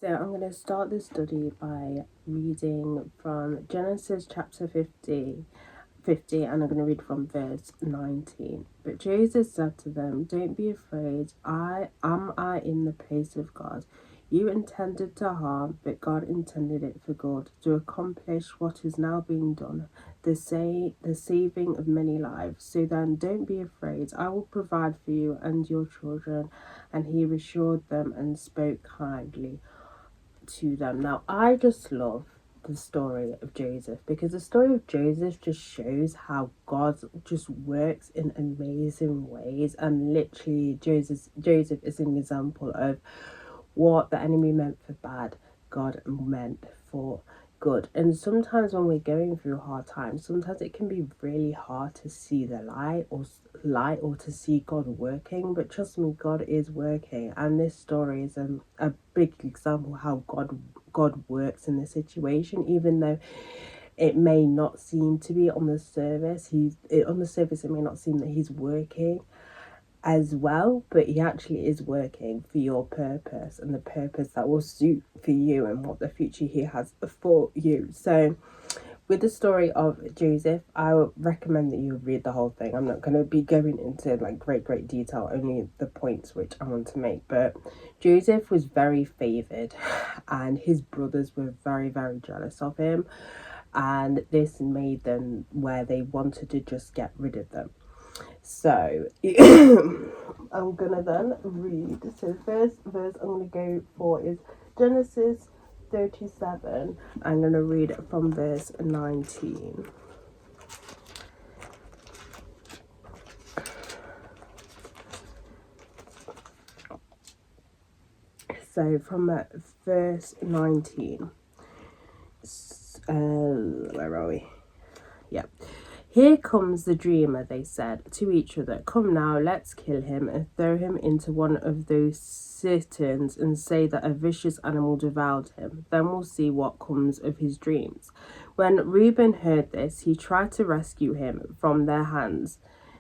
So I'm going to start the study by reading from Genesis chapter 50, and I'm going to read from verse 19. But Joseph said to them, "Don't be afraid. I in the place of God. You intended to harm, but God intended it for good, to accomplish what is now being done, the saving of many lives. So then don't be afraid. I will provide for you and your children." And he reassured them and spoke kindly to them. Now, I just love the story of Joseph, because the story of Joseph just shows how God just works in amazing ways. And literally, Joseph is an example of what the enemy meant for bad, God meant for good. And sometimes when we're going through hard times, sometimes it can be really hard to see the light or to see God working. But trust me, God is working, and this story is a big example how God works in this situation, even though it may not seem to be on the surface. It may not seem that he's working as well, but he actually is working for your purpose and the purpose that will suit for you and what the future he has for you. So with the story of Joseph, I would recommend that you read the whole thing. I'm not going to be going into like great detail, only the points which I want to make. But Joseph was very favored and his brothers were very jealous of him, and this made them where they wanted to just get rid of them. So I'm gonna then read. So first verse I'm gonna go for is Genesis 37. I'm gonna read from verse 19. So from verse 19. Where are we? Yeah. "Here comes the dreamer," they said to each other. "Come now, let's kill him and throw him into one of those cisterns and say that a vicious animal devoured him. Then we'll see what comes of his dreams." When Reuben heard this, he tried to rescue him from their hands.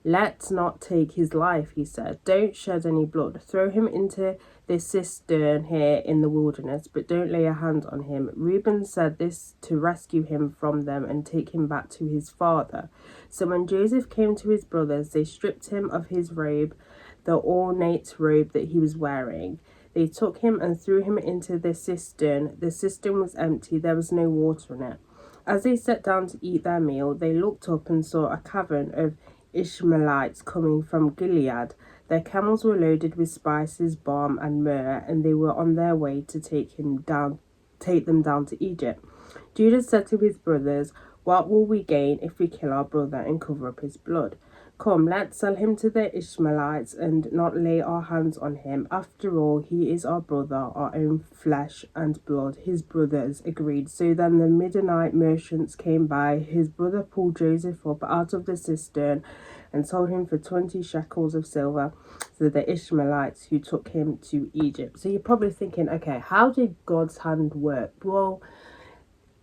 "Let's not take his life," he said. "Don't shed any blood. Throw him into this cistern here in the wilderness, but don't lay a hand on him." Reuben said this to rescue him from them and take him back to his father. So when Joseph came to his brothers, they stripped him of his robe, the ornate robe that he was wearing. They took him and threw him into the cistern. The cistern was empty, there was no water in it. As they sat down to eat their meal, they looked up and saw a caravan of Ishmaelites coming from Gilead. Their camels were loaded with spices, balm, and myrrh, and they were on their way to take them down to Egypt. Judah said to his brothers, "What will we gain if we kill our brother and cover up his blood? Come, let's sell him to the Ishmaelites and not lay our hands on him. After all, he is our brother, our own flesh and blood." His brothers agreed. So then the Midianite merchants came by. His brother pulled Joseph up out of the cistern and sold him for 20 shekels of silver to the Ishmaelites who took him to Egypt. So you're probably thinking, okay, how did God's hand work? Well,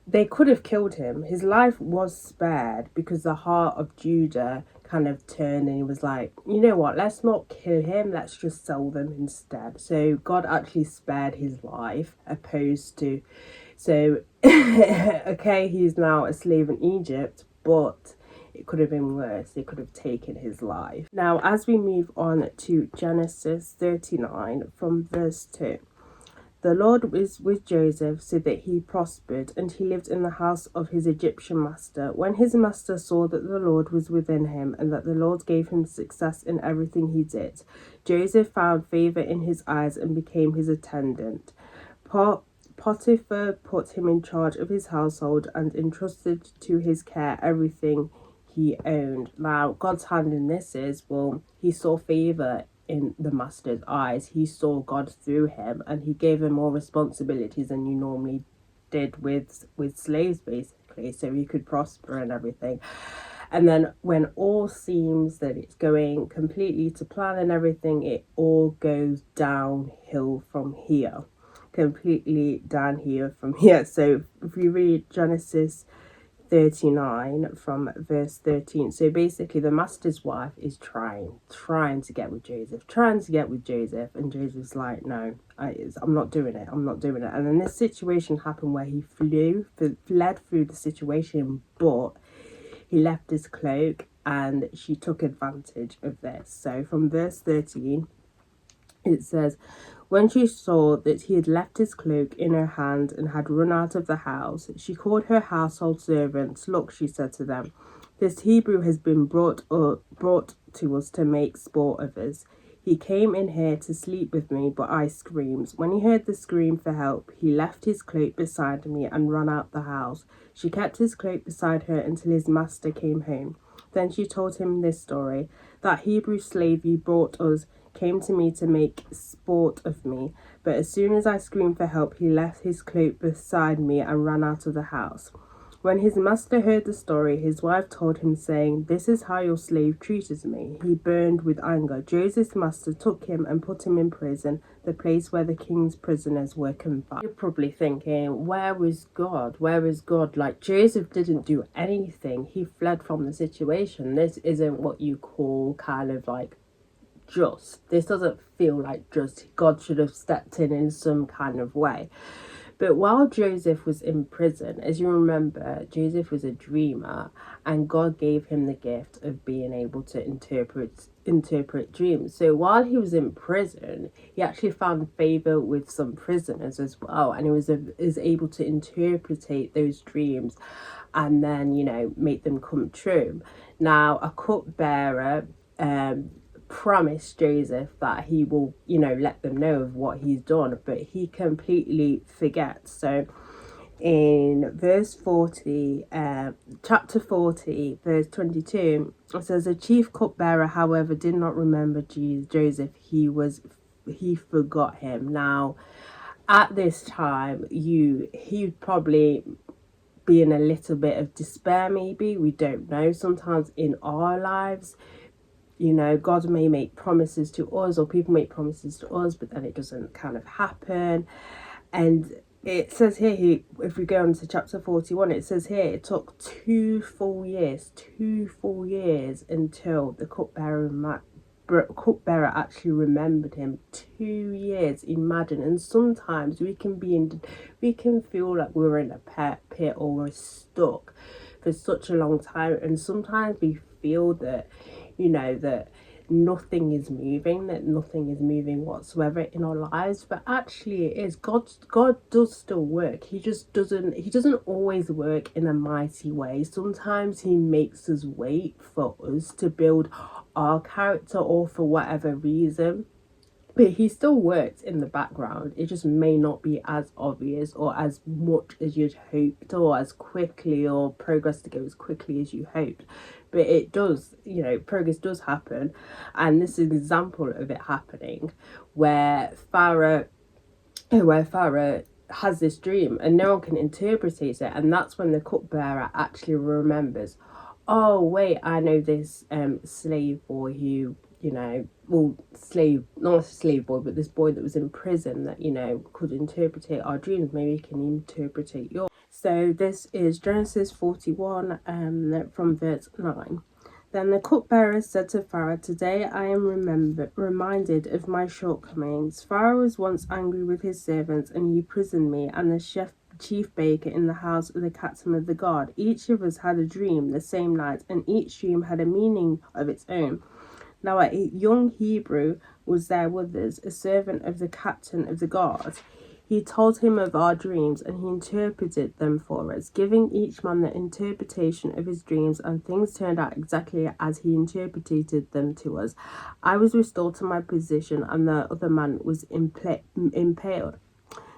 they could have killed him. His life was spared because the heart of Judah kind of turned and he was like, you know what, let's not kill him, let's just sell them instead. So God actually spared his life, opposed to, so okay, he's now a slave in Egypt, but it could have been worse. They could have taken his life. Now, as we move on to Genesis 39 from verse 2. "The Lord was with Joseph so that he prospered, and he lived in the house of his Egyptian master. When his master saw that the Lord was within him and that the Lord gave him success in everything he did, Joseph found favor in his eyes and became his attendant. Potiphar put him in charge of his household and entrusted to his care everything he owned." Now, God's hand in this is, well, he saw favor in the master's eyes. He saw God through him, and he gave him more responsibilities than you normally did with slaves, basically, so he could prosper and everything. And then when all seems that it's going completely to plan and everything, it all goes downhill from here. Completely down here from here. So if we read Genesis 39 from verse 13. So basically the master's wife is trying to get with Joseph, and Joseph's like, no, I'm not doing it, and then this situation happened where he fled through the situation, but he left his cloak, and she took advantage of this. So from verse 13 it says, when she saw that he had left his cloak in her hand and had run out of the house, she called her household servants. Look, she said to them, this Hebrew has been brought to us to make sport of us. He came in here to sleep with me, but I screamed. When he heard the scream for help, he left his cloak beside me and ran out the house. She kept his cloak beside her until his master came home. Then she told him this story. That Hebrew slave you brought us came to me to make sport of me, but as soon as I screamed for help, he left his cloak beside me and ran out of the house. When his master heard the story, his wife told him, saying, this is how your slave treated me. He burned with anger. Joseph's master took him and put him in prison, the place where the king's prisoners were confined. You're probably thinking, where was God? Where is God? Like, Joseph didn't do anything. He fled from the situation. This isn't what you call kind of like just. This doesn't feel like just. God should have stepped in some kind of way. But while Joseph was in prison, as you remember, Joseph was a dreamer, and God gave him the gift of being able to interpret dreams. So while he was in prison, he actually found favor with some prisoners as well, and he was able to interpret those dreams and then, you know, make them come true. Now, a cupbearer promised Joseph that he will, you know, let them know of what he's done, but he completely forgets. So in verse 40, chapter 40, verse 22, it says, the chief cupbearer, however, did not remember Joseph. He forgot him. Now, at this time, he'd probably be in a little bit of despair, maybe. We don't know. Sometimes in our lives, you know, God may make promises to us, or people make promises to us, but then it doesn't kind of happen. And it says here, if we go on to chapter 41, it says here, it took 2 full years until the cupbearer actually remembered him. 2 years, imagine. And sometimes we can feel like we're in a pit or we're stuck for such a long time, and sometimes we feel that, you know, that nothing is moving whatsoever in our lives, but actually it is. God does still work. He doesn't always work in a mighty way. Sometimes he makes us wait for us to build our character, or for whatever reason, but he still works in the background. It just may not be as obvious or as much as you'd hoped, or as quickly, or progress to go as quickly as you hoped. But it does, you know, progress does happen. And this is an example of it happening, where Pharaoh has this dream and no one can interpret it. And that's when the cupbearer actually remembers, oh wait, I know this slave boy who, you know, well, not a slave boy, but this boy that was in prison that, you know, could interpret our dreams. Maybe he can interpret yours. So this is Genesis 41 from verse 9. Then the cupbearer said to Pharaoh, today I am reminded of my shortcomings. Pharaoh was once angry with his servants, and he imprisoned me and the chief baker in the house of the captain of the guard. Each of us had a dream the same night, and each dream had a meaning of its own. Now a young Hebrew was there with us, a servant of the captain of the guard. He told him of our dreams, and he interpreted them for us, giving each man the interpretation of his dreams, and things turned out exactly as he interpreted them to us. I was restored to my position, and the other man was impaled.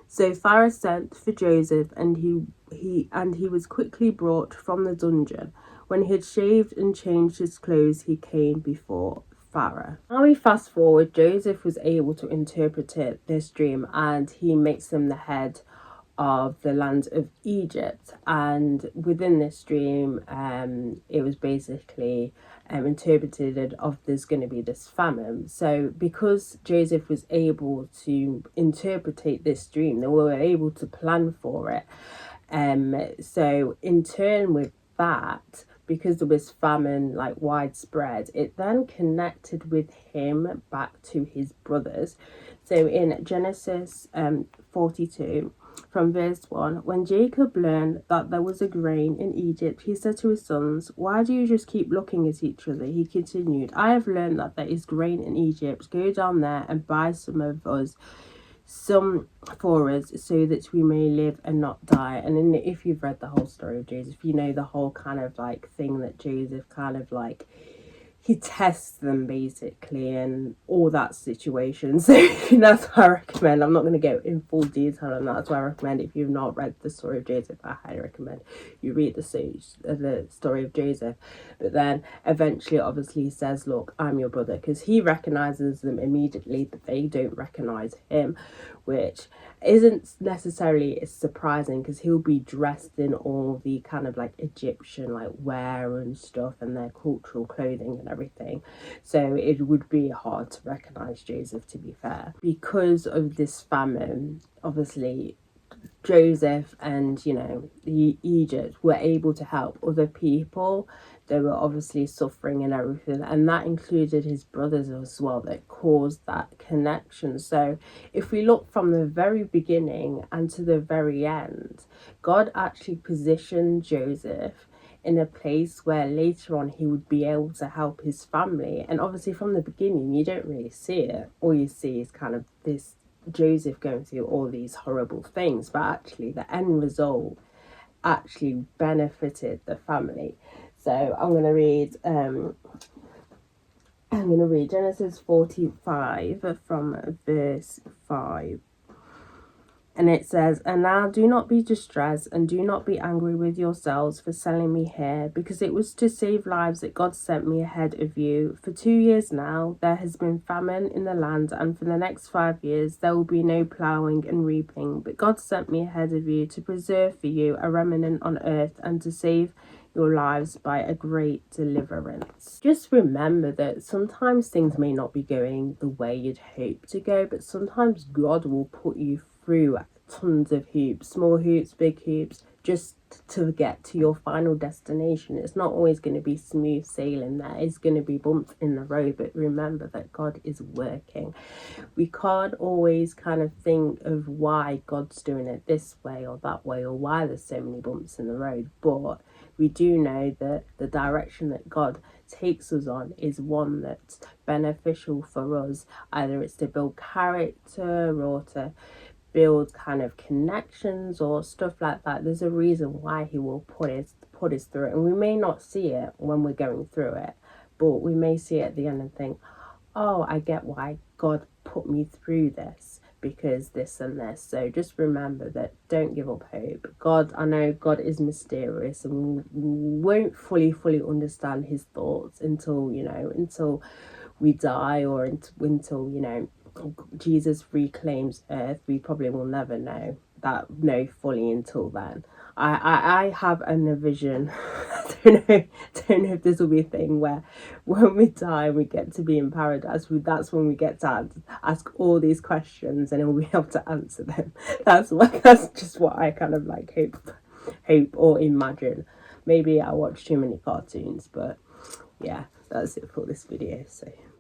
So Pharaoh sent for Joseph, and he was quickly brought from the dungeon. When he had shaved and changed his clothes, he came before Pharaoh. Now we fast forward. Joseph was able to interpret this dream, and he makes him the head of the land of Egypt. And within this dream, it was basically interpreted of there's going to be this famine. So because Joseph was able to interpret this dream, they were able to plan for it. So in turn, with that, because there was famine like widespread, it then connected with him back to his brothers. So in Genesis 42, from verse 1, when Jacob learned that there was a grain in Egypt, he said to his sons, "Why do you just keep looking at each other?" He continued, "I have learned that there is grain in Egypt. Go down there and buy some for us, so that we may live and not die." And then, if you've read the whole story of Joseph, you know the whole kind of like thing that Joseph kind of like, he tests them basically and all that situation. So that's why I recommend, I'm not going to go in full detail on that. That's why I recommend, if you've not read the story of Joseph, I highly recommend you read the story of Joseph. But then eventually obviously he says, "Look, I'm your brother," because he recognizes them immediately, but they don't recognize him, which isn't necessarily surprising, because he'll be dressed in all the kind of like Egyptian like wear and stuff, and their cultural clothing and everything. So it would be hard to recognize Joseph, to be fair. Because of this famine, obviously Joseph and, you know, Egypt were able to help other people. They were obviously suffering and everything, and that included his brothers as well, that caused that connection. So if we look from the very beginning and to the very end, God actually positioned Joseph in a place where later on he would be able to help his family. And obviously from the beginning you don't really see it. All you see is kind of this Joseph going through all these horrible things, but actually the end result actually benefited the family. So I'm going to read Genesis 45 from verse 5. And it says, "And now do not be distressed, and do not be angry with yourselves for selling me here, because it was to save lives that God sent me ahead of you. For 2 years now there has been famine in the land, and for the next 5 years there will be no ploughing and reaping. But God sent me ahead of you to preserve for you a remnant on earth, and to save your lives by a great deliverance." Just remember that sometimes things may not be going the way you'd hope to go, but sometimes God will put you through tons of hoops, small hoops, big hoops, just to get to your final destination. It's not always going to be smooth sailing. There is going to be bumps in the road, but remember that God is working. We can't always kind of think of why God's doing it this way or that way, or why there's so many bumps in the road, but we do know that the direction that God takes us on is one that's beneficial for us. Either it's to build character or to build kind of connections or stuff like that. There's a reason why he will put us through it, and we may not see it when we're going through it, but we may see it at the end and think, "Oh, I get why God put me through this, because this and this." So just remember that, don't give up hope. God, I know God is mysterious, and we won't fully understand his thoughts until, you know, until we die, or until, you know, Jesus reclaims earth. We probably will never know fully until then. I have a vision. don't know if this will be a thing where when we die and we get to be in paradise, that's when we get to ask all these questions and we'll be able to answer them. That's just what I kind of like hope or imagine. Maybe I watch too many cartoons, but yeah, that's it for this video. So